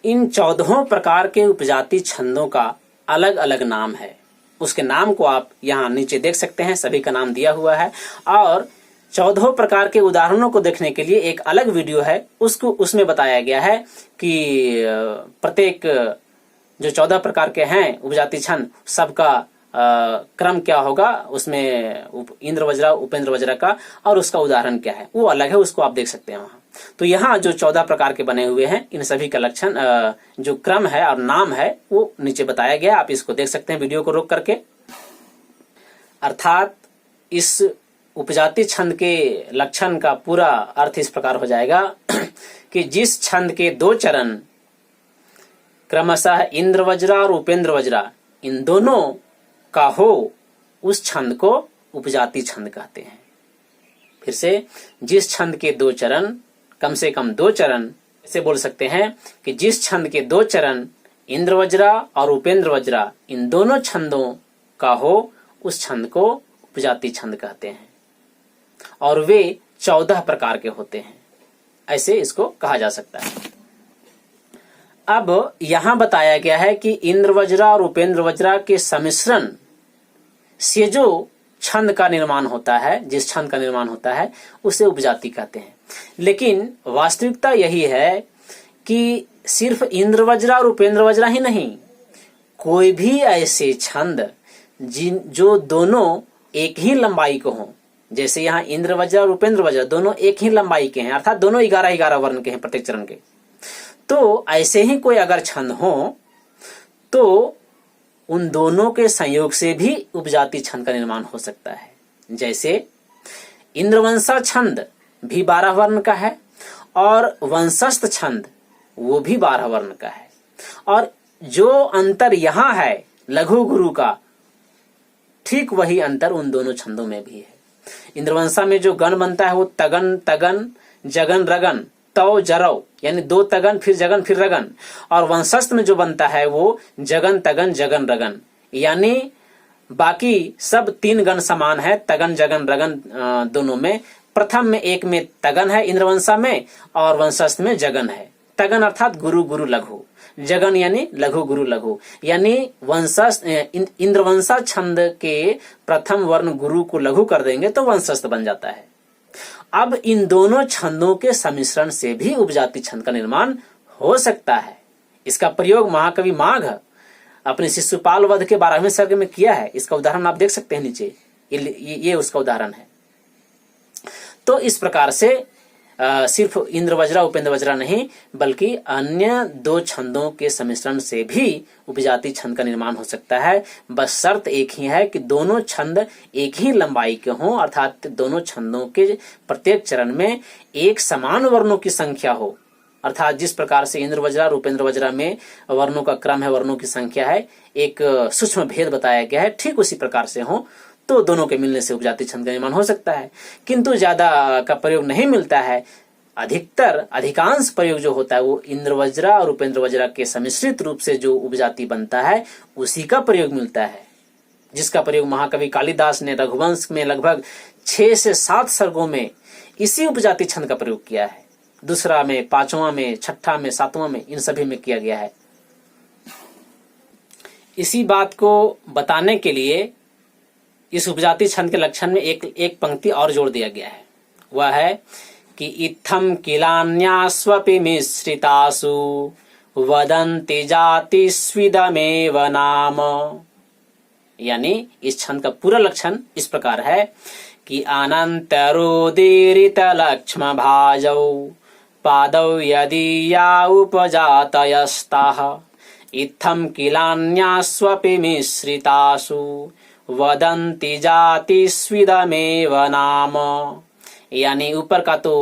इन 14 प्रकार के उपजाति छंदों का अलग अलग नाम है। उसके नाम को आप यहाँ नीचे देख सकते हैं, सभी का नाम दिया हुआ है। और 14 प्रकार के उदाहरणों को देखने के लिए एक अलग वीडियो है, उसमें बताया गया है कि प्रत्येक जो 14 प्रकार के हैं उपजाति छंद सबका क्रम क्या होगा, उसमें इंद्र वज्रा उपेंद्र वज्रा का और उसका उदाहरण क्या है वो अलग है, उसको आप देख सकते हैं वहां। तो यहाँ जो 14 प्रकार के बने हुए हैं इन सभी का लक्षण जो क्रम है और नाम है वो नीचे बताया गया, आप इसको देख सकते हैं वीडियो को रोक करके। अर्थात इस उपजाति छंद के लक्षण का पूरा अर्थ इस प्रकार हो जाएगा कि जिस छंद के 2 चरण क्रमशः इंद्र वज्रा और उपेंद्र वज्रा इन दोनों का हो उस छंद को उपजाति छंद कहते हैं। फिर से, जिस छंद के 2 चरण कम से कम 2 चरण, ऐसे बोल सकते हैं कि जिस छंद के 2 चरण इंद्र वज्रा और उपेंद्र वज्रा इन दोनों छंदों का हो उस छंद को उपजाति छंद कहते हैं। और वे 14 प्रकार के होते हैं, ऐसे इसको कहा जा सकता है। अब यहां बताया गया है कि इंद्र वज्रा और उपेंद्र वज्रा के सम्मिश्रण से जो छंद का निर्माण होता है, जिस छंद का निर्माण होता है उसे उपजाति कहते हैं। लेकिन वास्तविकता यही है कि सिर्फ इंद्र वज्रा और उपेंद्र वज्रा ही नहीं, कोई भी ऐसे छंद जो दोनों एक ही लंबाई को हों, जैसे यहाँ इंद्र वज्रा और उपेंद्र वज्रा दोनों एक ही लंबाई के हैं अर्थात दोनों 11-11 वर्ण के हैं प्रत्येक चरण के, तो ऐसे ही कोई अगर छंद हो तो उन दोनों के संयोग से भी उपजाति छंद का निर्माण हो सकता है। जैसे इंद्रवंशा छंद भी 12 वर्ण का है और वंशस्थ छंद वो भी 12 वर्ण का है। और जो अंतर यहाँ है लघु गुरु का, ठीक वही अंतर उन दोनों छंदों में भी है। इंद्रवंशा में जो गण बनता है वो तगन तगन जगन रगन तौ जरौ यानी 2 तगन फिर जगन फिर रगन, और वंशस्थ में जो बनता है वो जगन तगन जगन रगन, यानी बाकी सब 3 गण समान है, तगन जगन रगन दोनों में। प्रथम में एक में तगन है इंद्रवंशा में और वंशस्थ में जगन है। तगन अर्थात गुरु गुरु लघु, जगन यानी लघु गुरु लघु, यानी वंशस्थ इंद्रवंशा छंद के प्रथम वर्ण गुरु को लघु कर देंगे तो वंशस्थ बन जाता है। अब इन दोनों छंदों के सम्मिश्रण से भी उपजाति छंद का निर्माण हो सकता है। इसका प्रयोग महाकवि माघ अपने शिशुपाल वध के 12वें सर्ग में किया है। इसका उदाहरण आप देख सकते हैं नीचे, ये उसका उदाहरण है। तो इस प्रकार से सिर्फ इंद्र वज्रा उपेंद्र वज्रा नहीं बल्कि अन्य 2 छंदों के सम्मिश्रण से भी उपजाति छंद का निर्माण हो सकता है। बस शर्त एक ही है कि दोनों छंद एक ही लंबाई के हों, अर्थात दोनों छंदों के प्रत्येक चरण में एक समान वर्णों की संख्या हो, अर्थात जिस प्रकार से इंद्र वज्रा रूपेंद्र वज्रा में वर्णों का क्रम है, वर्णों की संख्या है, एक सूक्ष्म भेद बताया गया है, ठीक उसी प्रकार से हो तो दोनों के मिलने से उपजाति छंद का निर्माण हो सकता है। किंतु ज्यादा का प्रयोग नहीं मिलता है। अधिकांश प्रयोग जो होता है वो इंद्र वज्रा और उपेंद्र वज्रा के सम्मिश्रित रूप से जो उपजाति बनता है उसी का प्रयोग मिलता है, जिसका प्रयोग महाकवि कालिदास ने रघुवंश में लगभग 6 से 7 सर्गों में इसी उपजाति छंद का प्रयोग किया है। दूसरा में, पांचवा में, छठा में, सातवां में, इन सभी में किया गया है। इसी बात को बताने के लिए इस उपजाति छंद के लक्षण में एक पंक्ति और जोड़ दिया गया है। वह है कि इत्थम किलान्यास्वपि मिश्रितासु वदन्ति जाति स्विदमेव नाम। यानी इस छंद का पूरा लक्षण इस प्रकार है कि अनंतरोदीरित लक्ष्म भाजौ पादौ यदीया उपजातयस्ताः इत्थम किलान्यास्वपि मिश्रितासु वदन्ति जाति स्विदमेव नाम। यानी ऊपर का तो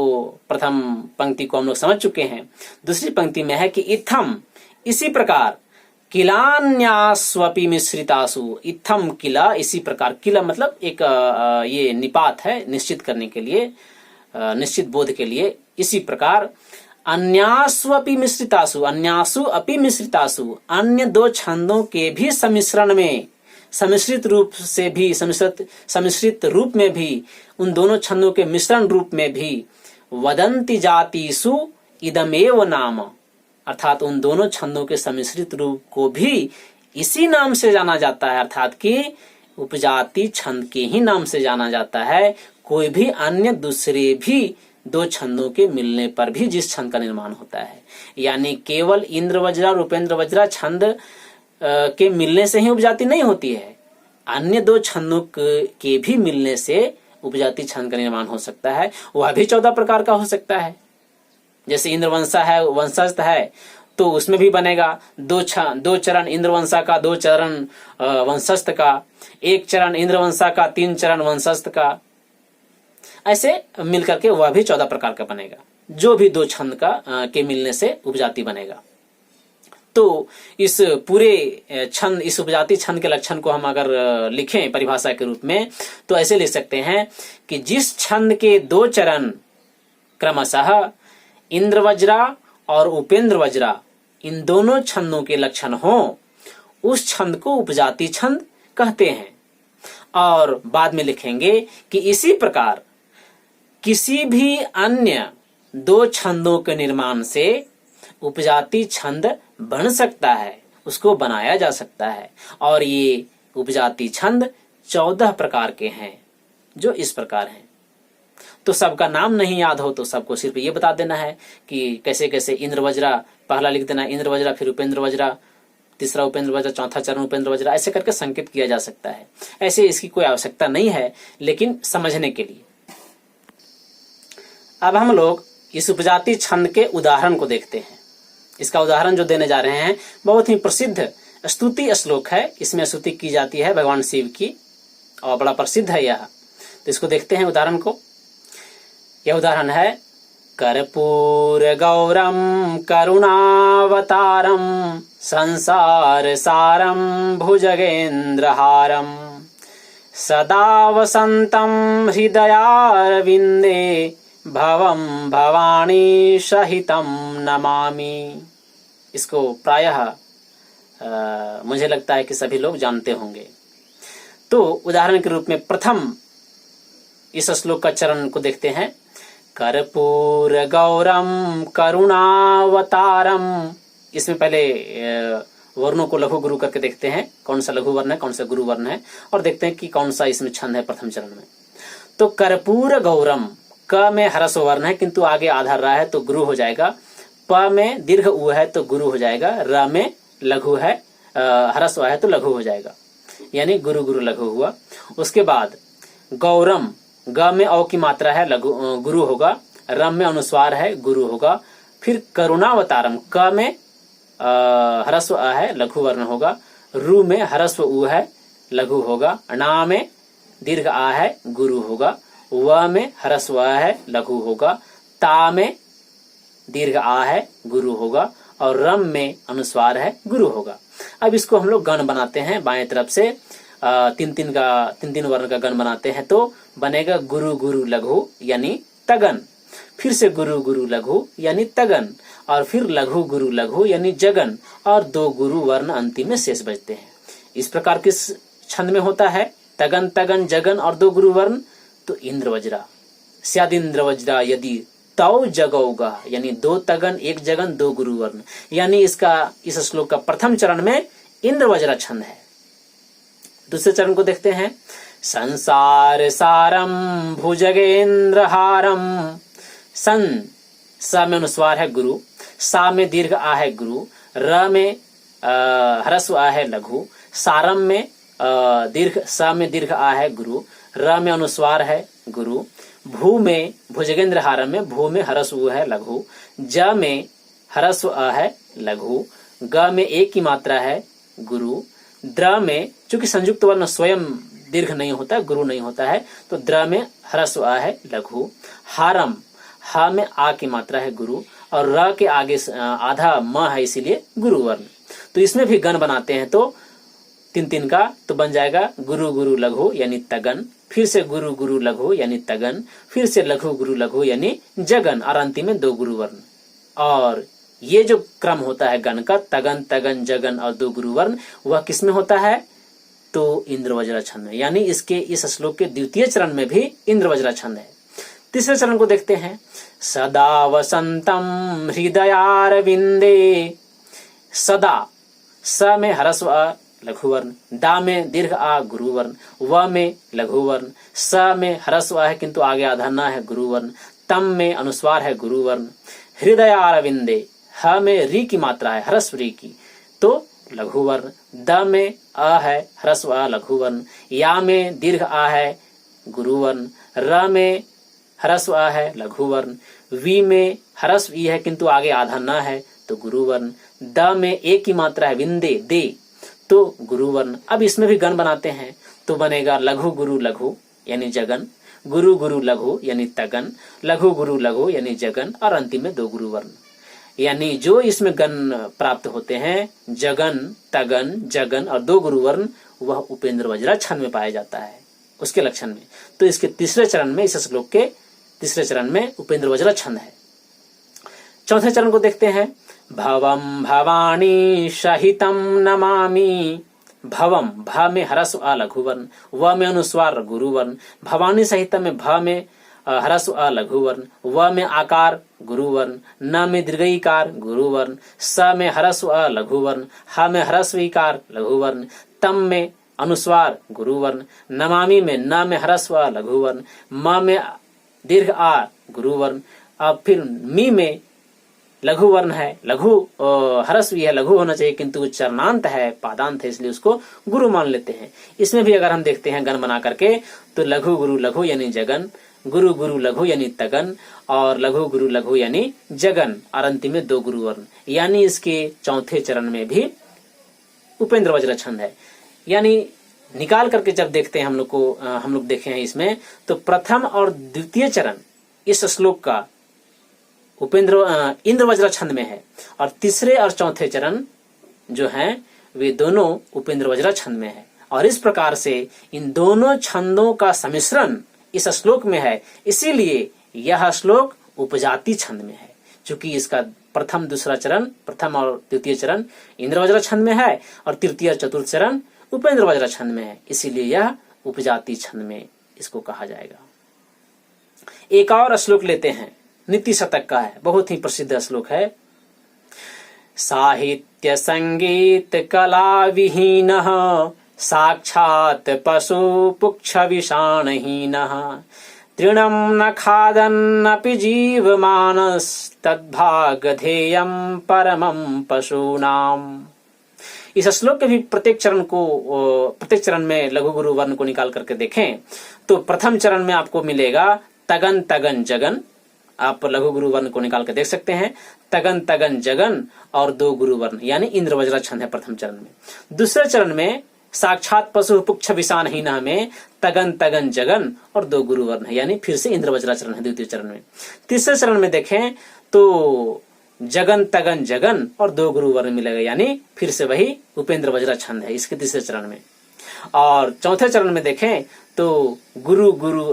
प्रथम पंक्ति को हम लोग समझ चुके हैं। दूसरी पंक्ति में है कि इत्थम इसी प्रकार, किलान्यास्वपि मिश्रितासु, इत्थम किला इसी प्रकार, किला मतलब एक ये निपात है निश्चित करने के लिए, निश्चित बोध के लिए। इसी प्रकार अन्यास्वपि मिश्रितासु, अन्यासु अपि मिश्रितासु, अन्य 2 छंदों के भी सम्मिश्रण में, सम्मिश्रित रूप से भी, सम्मिश्रित रूप में भी, उन दोनों छंदों के मिश्रण रूप में भी, वदन्ति जातिषु इदमेव नाम, अर्थात उन दोनों छंदों के सम्मिश्रित रूप को भी इसी नाम से जाना जाता है, अर्थात कि उपजाति छंद के ही नाम से जाना जाता है। कोई भी अन्य दूसरे भी 2 छंदों के मिलने पर भी जिस छंद का निर्माण होता है, यानी केवल इंद्र वज्रा रूपेंद्र वज्रा छंद के मिलने से ही उपजाति नहीं होती है, अन्य 2 छंदों के भी मिलने से उपजाति छंद का निर्माण हो सकता है। वह भी 14 प्रकार का हो सकता है। जैसे इंद्रवंशा है, वंशस्थ है, तो उसमें भी बनेगा 2 चरण इंद्रवंशा का, 2 चरण वंशस्थ का, 1 चरण इंद्रवंशा का, 3 चरण वंशस्थ का, ऐसे मिलकर के वह भी 14 प्रकार का बनेगा। जो भी 2 छंद का के मिलने से उपजाति बनेगा। तो इस पूरे छंद, इस उपजाति छंद के लक्षण को हम अगर लिखें परिभाषा के रूप में तो ऐसे लिख सकते हैं कि जिस छंद के 2 चरण क्रमशः इंद्र वज्रा और उपेंद्र वज्रा, इन दोनों छंदों के लक्षण हो, उस छंद को उपजाति छंद कहते हैं। और बाद में लिखेंगे कि इसी प्रकार किसी भी अन्य 2 छंदों के निर्माण से उपजाति छंद बन सकता है, उसको बनाया जा सकता है। और ये उपजाति छंद 14 प्रकार के हैं, जो इस प्रकार हैं। तो सबका नाम नहीं याद हो तो सबको सिर्फ ये बता देना है कि कैसे कैसे इंद्र वज्रा, पहला लिख देना इंद्र वज्रा, फिर उपेंद्र वज्रा, तीसरा उपेंद्र वज्रा, चौथा चरण उपेंद्र वज्रा, ऐसे करके संकेत किया जा सकता है। ऐसे इसकी कोई आवश्यकता नहीं है, लेकिन समझने के लिए। अब हम लोग इस उपजाति छंद के उदाहरण को देखते हैं। इसका उदाहरण जो देने जा रहे हैं बहुत ही प्रसिद्ध स्तुति श्लोक है। इसमें स्तुति की जाती है भगवान शिव की और बड़ा प्रसिद्ध है यह। तो इसको देखते हैं उदाहरण को। यह उदाहरण है कर्पूर गौरम करुणावतारम संसार सारम भुजगेन्द्रहारम सदा वसंतम हृदयारविंदे भवम भवानी सहितम नमामि। इसको प्रायः मुझे लगता है कि सभी लोग जानते होंगे। तो उदाहरण के रूप में प्रथम इस श्लोक का चरण को देखते हैं। कर्पूर गौरम करुणावतारम। इसमें पहले वर्णों को लघु गुरु करके देखते हैं, कौन सा लघु वर्ण है, कौन सा गुरु वर्ण है, और देखते हैं कि कौन सा इसमें छंद है प्रथम चरण में। तो कर्पूर गौरम, क में ह्रस्व वर्ण है किंतु आगे आधा र है तो गुरु हो जाएगा। प में दीर्घ उ है तो गुरु हो जाएगा। र में लघु है, ह्रस्व है तो लघु हो जाएगा, यानी गुरु गुरु लघु हुआ। उसके बाद गौरम, ग में औ की मात्रा है, लघु गुरु होगा। रम में अनुस्वार है, गुरु होगा। फिर करुणावतारम, क में ह्रस्व अ है, लघु वर्ण होगा। रु में ह्रस्व उ है, लघु होगा। णा में दीर्घ आ है, गुरु होगा। व में ह्रस्व अ है, लघु होगा। ता में दीर्घ आ है गुरु होगा, और रम में अनुस्वार है गुरु होगा। अब इसको हम लोग गण बनाते हैं, बाएं तरफ से तीन तीन वर्ण का गण बनाते हैं, तो बनेगा गुरु गुरु लघु यानी तगन, फिर से गुरु गुरु लघु यानी तगन, और फिर लघु गुरु लघु यानी जगन, और 2 गुरु वर्ण अंतिम में शेष बचते हैं। इस प्रकार किस छंद में होता है? तगन तगन जगन और 2 गुरु वर्ण। तो इंद्र वज्रा, स्याद इंद्र वज्रा यदि तौ जगौगा, यानी 2 तगन 1 जगन 2 गुरु वर्ण, यानी इस श्लोक का प्रथम चरण में इंद्र वज्रा छंद है। दूसरे चरण को देखते हैं। संसार सारम भुजगेंद्र हारम, सन स में अनुस्वार है गुरु, सा में दीर्घ आ है गुरु, र में ह्रस्व आ है लघु, सारम में दीर्घ स में दीर्घ आ है गुरु, र में अनुस्वार है गुरु, भू में भुजगेंद्र हारम में भू में ह्रस्व है लघु, ज में ह्रस्व आ है लघु, ग में एक की मात्रा है गुरु, द्र में चूंकि संयुक्त वर्ण स्वयं दीर्घ नहीं होता है, गुरु नहीं होता है, तो द्र में ह्रस्व आ है लघु, हारम हा में आ की मात्रा है गुरु, और र के आगे आधा म है इसीलिए गुरु वर्ण। तो इसमें भी गण बनाते हैं, तो 3 का तो बन जाएगा गुरु गुरु लघु यानी तगन, फिर से गुरु गुरु लघु यानी तगन, फिर से लघु गुरु लघु यानी जगन, और अंतिम में 2 गुरु वर्ण। और ये जो क्रम होता है गण का, तगन तगन जगन और 2 गुरु वर्ण, वह किसमें होता है? तो इंद्र वज्रा छंद में, यानी इस श्लोक के द्वितीय चरण में भी इंद्र वज्रा छंद है। तीसरे चरण को देखते हैं। सदा वसंतम हृदयारविंदे, सदा स में ह्रस्व आ लघु वर्ण, दा में दीर्घ आ गुरु वर्ण, व में लघु वर्ण, स में ह्रस्व आ है किंतु आगे आधा न है गुरु वर्ण, तम में अनुस्वार है गुरु वर्ण, हृदयारविंदे ह में री की मात्रा है ह्रस्व री की तो लघु वर्ण, द में अ है ह्रस्व आ लघु वर्ण, या में दीर्घ आ है गुरु वर्ण, र में ह्रस्व आ है लघु वर्ण, वी में ह्रस्व ई है किंतु आगे आधा न है तो गुरु वर्ण, द में एक की मात्रा है विंदे दे तो गुरु वर्ण। अब इसमें भी गण बनाते हैं, तो बनेगा लघु गुरु लघु यानी जगन, गुरु गुरु लघु यानी तगन, लघु गुरु लघु यानी जगन, और अंतिम में 2 गुरु वर्ण। यानी जो इसमें गण प्राप्त होते हैं, जगन तगन जगन और 2 गुरु वर्ण, वह उपेंद्र वज्रा छंद में पाया जाता है उसके लक्षण में। तो इसके तीसरे चरण में, इस श्लोक के तीसरे चरण में उपेंद्र वज्रा छंद है। चौथे चरण को देखते हैं। भवम भवानी सहितम नमामि, भवम भ में ह्रस्व आ लघु वर्ण, व में अनुस्वार गुरु वर्ण, भवानी सहितम में भ में ह्रस्व आ लघु वर्ण, व में आकार गुरु वर्ण, न में दीर्घईकार गुरु वर्ण, स में ह्रस्व आ लघु वर्ण, ह में ह्रस्व ईकार लघु वर्ण, तम में अनुस्वार गुरु वर्ण, नमामि में न में ह्रस्व आ लघु वर्ण, म में दीर्घ आ गुरु वर्ण, अब फिर मी में लघु वर्ण है, लघु ह्रस्व है, लघु होना चाहिए किंतु चरणांत है पादांत है इसलिए उसको गुरु मान लेते हैं। इसमें भी अगर हम देखते हैं गण बना करके, तो लघु गुरु लघु यानी जगन, गुरु गुरु लघु यानी तगन, और लघु गुरु लघु यानी जगन, और अंतिम में 2 गुरु वर्ण। यानी इसके चौथे चरण में भी उपेंद्र वज्र छंद है। यानी निकाल करके जब देखते हैं हम लोग देखे हैं इसमें, तो प्रथम और द्वितीय चरण इस श्लोक का इंद्र वज्र छंद में है, और तीसरे और चौथे चरण जो हैं वे दोनों उपेंद्र वज्र छंद में है। और इस प्रकार से इन दोनों छंदों का सम्मिश्रण इस श्लोक में है, इसीलिए यह श्लोक उपजाति छंद में है। चूंकि इसका प्रथम दूसरा चरण, प्रथम और द्वितीय चरण इंद्र वज्र छंद में है, और तृतीय और चतुर्थ चरण उपेंद्र वज्र छंद में है, इसीलिए यह उपजाति छंद में इसको कहा जाएगा। एक और श्लोक लेते हैं, नीति शतक का है, बहुत ही प्रसिद्ध श्लोक है। साहित्य संगीत कला विहीनः साक्षात् पशु पुक्ष विषाणहीनः तृणं न खादन्नपि जीवमानस्तद्भागधेयं परमं पशूनाम्। इस श्लोक के भी प्रत्येक चरण में लघु गुरु वर्ण को निकाल करके देखें, तो प्रथम चरण में आपको मिलेगा तगन तगन जगन, आप लघु गुरु वर्ण को निकाल कर देख सकते हैं, तगन तगन जगन और 2 गुरु वर्ण, यानी इंद्र वज्र छंद है प्रथम चरण में। दूसरे चरण में साक्षात पशु पुक्ष विषान ही न में तगन तगन जगन और 2 गुरु वर्ण है, यानी फिर से इंद्र वज्रा चरण है द्वितीय चरण में। तीसरे चरण में देखें तो जगन तगन जगन और 2 गुरु वर्ण मिलेगा, यानी फिर से वही उपेंद्र वज्रा छंद है इसके तीसरे चरण में। और चौथे चरण में देखें तो गुरु गुरु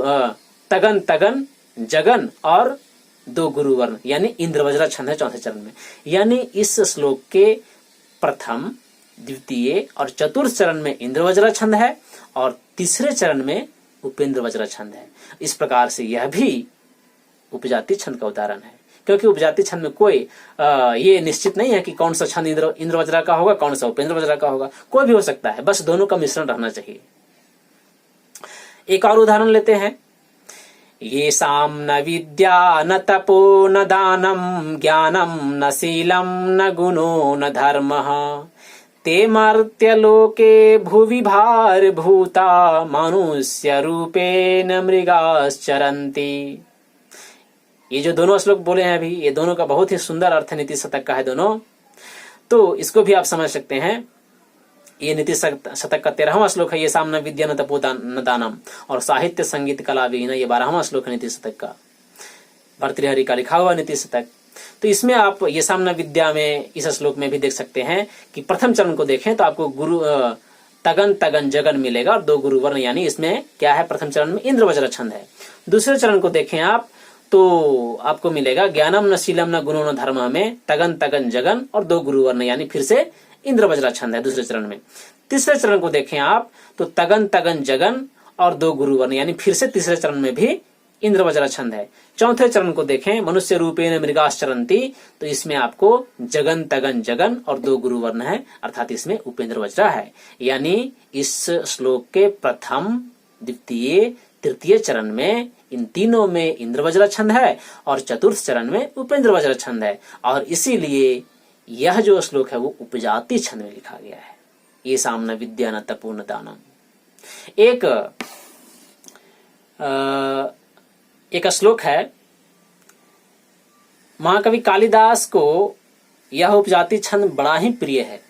तगन तगन जगन और 2 गुरु वर्ण यानी इंद्र वज्रा छंद है चौथे चरण में। यानी इस श्लोक के प्रथम, द्वितीय और चतुर्थ चरण में इंद्र वज्रा छंद है और तीसरे चरण में उपेंद्र वज्रा छंद है। इस प्रकार से यह भी उपजाति छंद का उदाहरण है, क्योंकि उपजाति छंद में कोई ये निश्चित नहीं है कि कौन सा छंद इंद्र वज्रा का होगा, कौन सा उपेंद्र वज्रा का होगा, कोई भी हो सकता है, बस दोनों का मिश्रण रहना चाहिए। एक और उदाहरण लेते हैं। ये साम न विद्या न तपो न दानम ज्ञानम न शीलम न गुणो न धर्मः ते मर्त्यलोके भुवि भार भूता मनुष्य रूपेण मृगाश्चरन्ति। ये जो दोनों श्लोक बोले हैं अभी, ये दोनों का बहुत ही सुंदर अर्थ नीति शतक का है दोनों, तो इसको भी आप समझ सकते हैं। ये नीति शतक का 13वां श्लोक है, ये सामना विद्या न तपो न दानम, और साहित्य संगीत कला विहीन ये 12वां श्लोक है नीति शतक का, भर्तृहरि का लिखा हुआ नीति शतक। तो इसमें आप ये सामना विद्या में इस श्लोक में भी देख सकते हैं कि प्रथम चरण को देखें तो आपको गुरु तगन तगन जगन मिलेगा और 2 गुरु वर्ण, यानी इसमें क्या है, प्रथम चरण में इंद्र वज्र छंद है। दूसरे चरण को देखें आप तो आपको मिलेगा ज्ञानम न शीलम न गुणो न धर्म में तगन तगन जगन और 2 गुरु वर्ण, यानी फिर से इंद्र वज्रा छंद है दूसरे चरण में। तीसरे चरण को देखें आप तो तगन तगन जगन और 2 गुरु वर्ण, यानी फिर से तीसरे चरण में भी इंद्र वज्रा छंद है। चौथे चरण को देखें मनुष्य रूपेण मृगाश्चरन्ति, तो इसमें आपको जगन तगन जगन और 2 गुरु वर्ण है, अर्थात इसमें उपेंद्र वज्रा है। यानी इस श्लोक के प्रथम, द्वितीय, तृतीय चरण में इन तीनों में इंद्र वज्रा छंद है और चतुर्थ चरण में उपेंद्र वज्रा छंद है, और इसीलिए यह जो श्लोक है वो उपजाति छंद में लिखा गया है। ये सामना विद्या न तपो न दानम। एक श्लोक है, महाकवि कालिदास को यह उपजाति छंद बड़ा ही प्रिय है।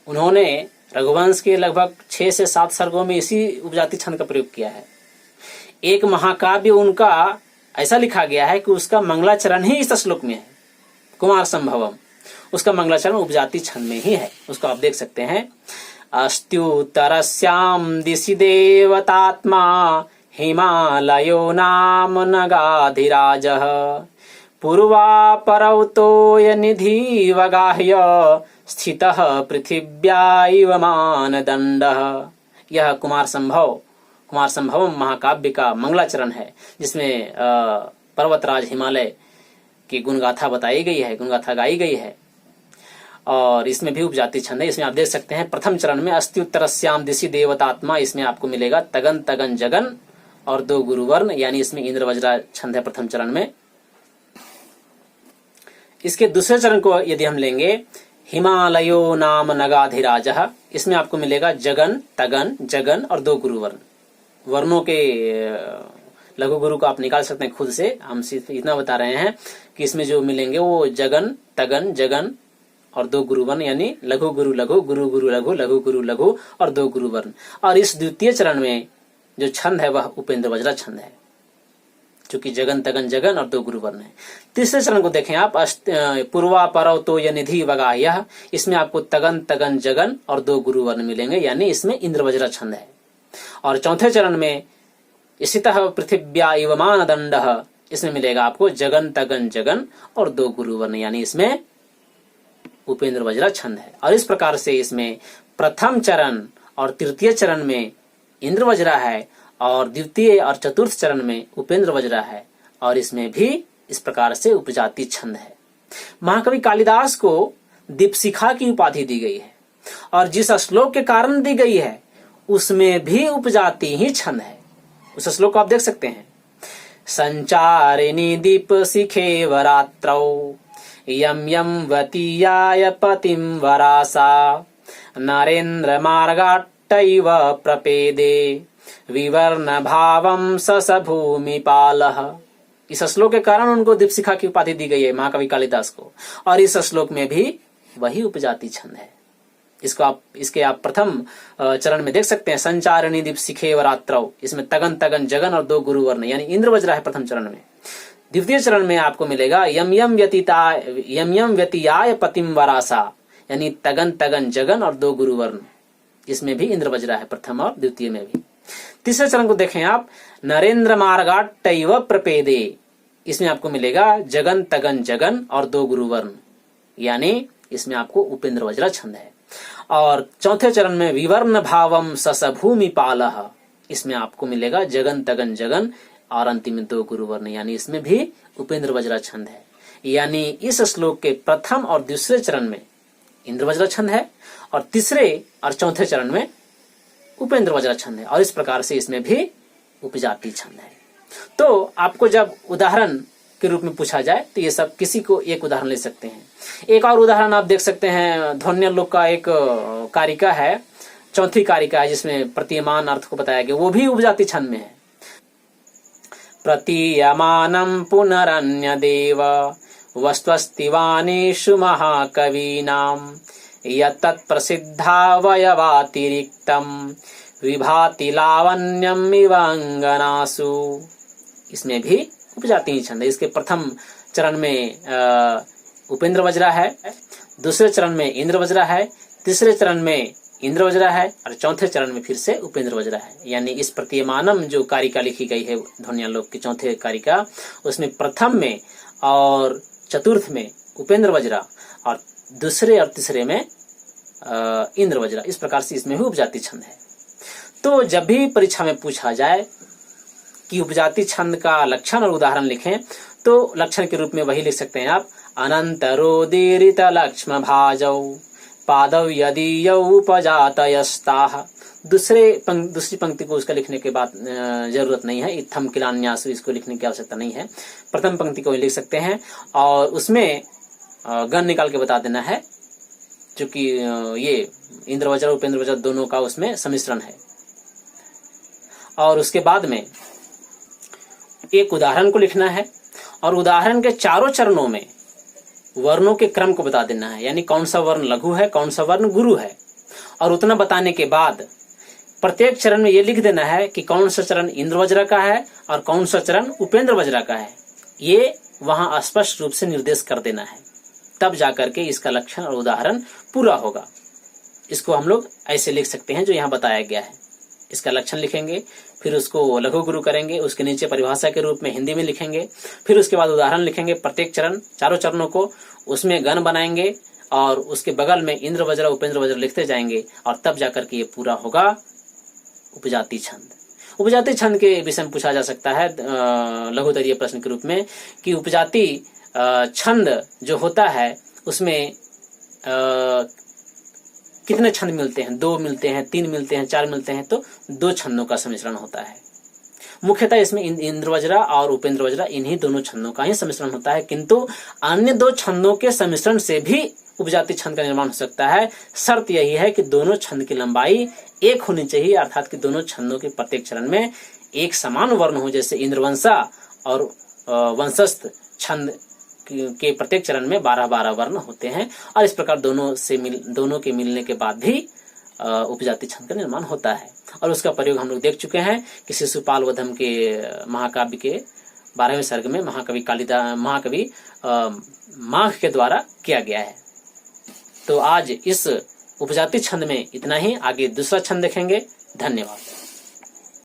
उन्होंने रघुवंश के लगभग 6 से 7 सर्गों में इसी उपजाति छंद का प्रयोग किया है। एक महाकाव्य उनका ऐसा लिखा गया है कि उसका मंगलाचरण ही इस श्लोक में है, कुमार संभवम, उसका मंगलाचरण उपजाति छंद में ही है। उसको आप देख सकते हैं। अस्त्युत्तरस्याम दिशि देवतात्मा हिमालयो नाम नगाधिराजः पूर्वापरौ तोयनिधि वगाह्य स्थितः पृथिव्या इव मानदण्डः। यह कुमार संभवम महाकाव्य का मंगलाचरण है, जिसमें पर्वतराज हिमालय की गुणगाथा बताई गई है, गुणगाथा गाई गई है, और इसमें भी उपजाति छंद है। इसमें आप देख सकते हैं प्रथम चरण में अस्त्युत्तरस्याम दिशि देवतात्मा, इसमें आपको मिलेगा तगन तगन जगन और 2 गुरु वर्ण, यानी इसमें इंद्र वज्रा छंद है प्रथम चरण में। इसके दूसरे चरण को यदि हम लेंगे, हिमालयो नाम नगाधिराजः, इसमें आपको मिलेगा जगन तगन जगन और 2 गुरु वर्ण। वर्णों के लघु गुरु को आप निकाल सकते हैं खुद से, हम सिर्फ इतना बता रहे हैं कि इसमें जो मिलेंगे वो जगन तगन जगन और 2 गुरु वर्ण, यानी लघु गुरु लघु, गुरु गुरु लघु, लघु गुरु लघु और 2 गुरु वर्ण। और इस द्वितीय चरण में जो छंद है वह उपेंद्र वज्रा छंद है, चूंकि जगन तगन जगन और 2 गुरु वर्ण है। तीसरे चरण को देखें आप, पूर्वा परव तो यनिधि वगाह्य, इसमें आपको तगन तगन जगन और 2 गुरु वर्ण मिलेंगे, यानी इसमें इंद्र वज्रा छंद है। और चौथे चरण में स्थितः पृथिव्या इव मानदण्डः, इसमें मिलेगा आपको जगन तगन जगन और 2 गुरु वर्ण, यानी इसमें उपेंद्र वज्रा छंद है। और इस प्रकार से इसमें प्रथम चरण और तृतीय चरण में इंद्र वज्रा है और द्वितीय और चतुर्थ चरण में उपेंद्र वज्रा है, और इसमें भी इस प्रकार से उपजाति छंद है। महाकवि कालिदास को दीपशिखा की उपाधि दी गई है, और जिस श्लोक के कारण दी गई है उसमें भी उपजाति ही छंद है। उस श्लोक को आप देख सकते हैं। संचारिणी दीप शिखे वरात्रौ यम यम वतीयाय पतिम वरासा नरेंद्र मार्गाट्टैव प्रपेदे विवर्ण भावम सस भूमिपालः। इस श्लोक के कारण उनको दीपशिखा की उपाधि दी गई है महाकवि कालिदास को, और इस श्लोक में भी वही उपजाति छंद है। इसके आप प्रथम चरण में देख सकते हैं, संचारिणी दीप शिखेव रात्रौ, इसमें तगन तगन जगन और 2 गुरु वर्ण यानी इंद्र वज्र है प्रथम चरण में। द्वितीय चरण में आपको मिलेगा यम यम व्यतियाय पतिम वरासा, यानी तगन तगन जगन और 2 गुरु वर्ण, इसमें भी इंद्र वज्र है प्रथम और द्वितीय में भी। तीसरे चरण को देखें आप, नरेंद्र मार्गाट्टैव प्रपेदे, इसमें आपको मिलेगा जगन तगन जगन और 2 गुरु वर्ण, यानी इसमें आपको उपेंद्र वज्र छंद है। और चौथे चरण में विवर्ण भावम सस भूमि पालः, इसमें आपको मिलेगा जगन तगन जगन और अंतिम में 2 गुरु वर्ण, यानी इसमें भी उपेंद्र वज्र छंद है। यानी इस श्लोक के प्रथम और दूसरे चरण में इंद्र वज्र छंद है और तीसरे और चौथे चरण में उपेंद्र वज्र छंद है, और इस प्रकार से इसमें भी उपजाति छंद है। तो आपको जब उदाहरण के रूप में पूछा जाए तो ये सब किसी को एक उदाहरण ले सकते हैं। एक और उदाहरण आप देख सकते हैं, ध्वन्यालोक का एक कारिका है, चौथी कारिका है, जिसमें प्रतीयमान अर्थ को बताया गया, वो भी उपजाति छंद में है। प्रतीयमानं पुनरन्य देव वस्त्वस्तिवानेषु महाकवीनां यत्तत् प्रसिद्धावयवातिरिक्तं विभाति लावण्यम इवांगनासु, इसमें भी उपजाति छंद है। इसके प्रथम चरण में उपेंद्र वज्र है, दूसरे चरण में इंद्र वज्र है, तीसरे चरण में इंद्र वज्र है और चौथे चरण में फिर से उपेंद्र वज्र है। यानी इस प्रतीयमानम जो कारिका लिखी गई है ध्वन्यालोक की चौथे कारिका, उसमें प्रथम में और चतुर्थ में उपेंद्र वज्र और दूसरे और तीसरे में इंद्र वज्र, इस प्रकार से इसमें भी उपजाति छंद है। तो जब भी परीक्षा में पूछा जाए कि उपजाति छंद का लक्षण और उदाहरण लिखें, तो लक्षण के रूप में वही लिख सकते हैं आप, अनंतरोदीरित लक्ष्म भाजौ पादव यदीयौ उपजातयस्ताः। दूसरी पंक्ति को उसका लिखने के बाद जरूरत नहीं है, इत्थम किलान्यासु, इसको लिखने की आवश्यकता नहीं है, प्रथम पंक्ति को लिख सकते हैं और उसमें गण निकाल के बता देना है, क्योंकि ये इंद्र वज्र उपेंद्र वज्र दोनों का उसमें सम्मिश्रण है। और उसके बाद में एक उदाहरण को लिखना है और उदाहरण के चारों चरणों में वर्णों के क्रम को बता देना है, यानी कौन सा वर्ण लघु है, कौन सा वर्ण गुरु है। और उतना बताने के बाद प्रत्येक चरण में ये लिख देना है कि कौन सा चरण इंद्र वज्र का है और कौन सा चरण उपेंद्र वज्र का है। ये वहां स्पष्ट रूप से निर्देश कर देना है, तब जाकर के इसका लक्षण और उदाहरण पूरा होगा। इसको हम लोग ऐसे लिख सकते हैं जो यहाँ बताया गया है। इसका लक्षण लिखेंगे, फिर उसको लघु गुरु करेंगे, उसके नीचे परिभाषा के रूप में हिंदी में लिखेंगे, फिर उसके बाद उदाहरण लिखेंगे प्रत्येक चरण, चारों चरणों को, उसमें गण बनाएंगे और उसके बगल में इंद्र वज्र उपेंद्र वज्र लिखते जाएंगे और तब जाकर के ये पूरा होगा उपजाति छंद। उपजाति छंद के विषय में पूछा जा सकता है लघुतरीय प्रश्न के रूप में कि उपजाति छंद जो होता है उसमें कितने छंद मिलते हैं, 2 मिलते हैं, 3 मिलते हैं, 4 मिलते हैं, तो 2 छंदों का सम्मिश्रण होता है। मुख्यतः इसमें इंद्र वज्र और उपेंद्र वज्र इन्हीं दोनों छंदों का ही सम्मिश्रण होता है, किंतु अन्य 2 छंदों के सम्मिश्रण से भी उपजाति छंद का निर्माण हो सकता है। शर्त यही है कि दोनों छंद की लंबाई एक होनी चाहिए, अर्थात कि दोनों छंदों के प्रत्येक चरण में एक समान वर्ण हो। जैसे इंद्रवंशा और वंशस्थ छंद के प्रत्येक चरण में 12-12 वर्ण होते हैं और इस प्रकार दोनों के मिलने के बाद भी उपजाति छंद का निर्माण होता है। और उसका प्रयोग हम लोग देख चुके हैं कि शिशुपाल वधम के महाकाव्य के 12वें सर्ग में महाकवि माघ के द्वारा किया गया है। तो आज इस उपजाति छंद में इतना ही, आगे दूसरा छंद देखेंगे। धन्यवाद।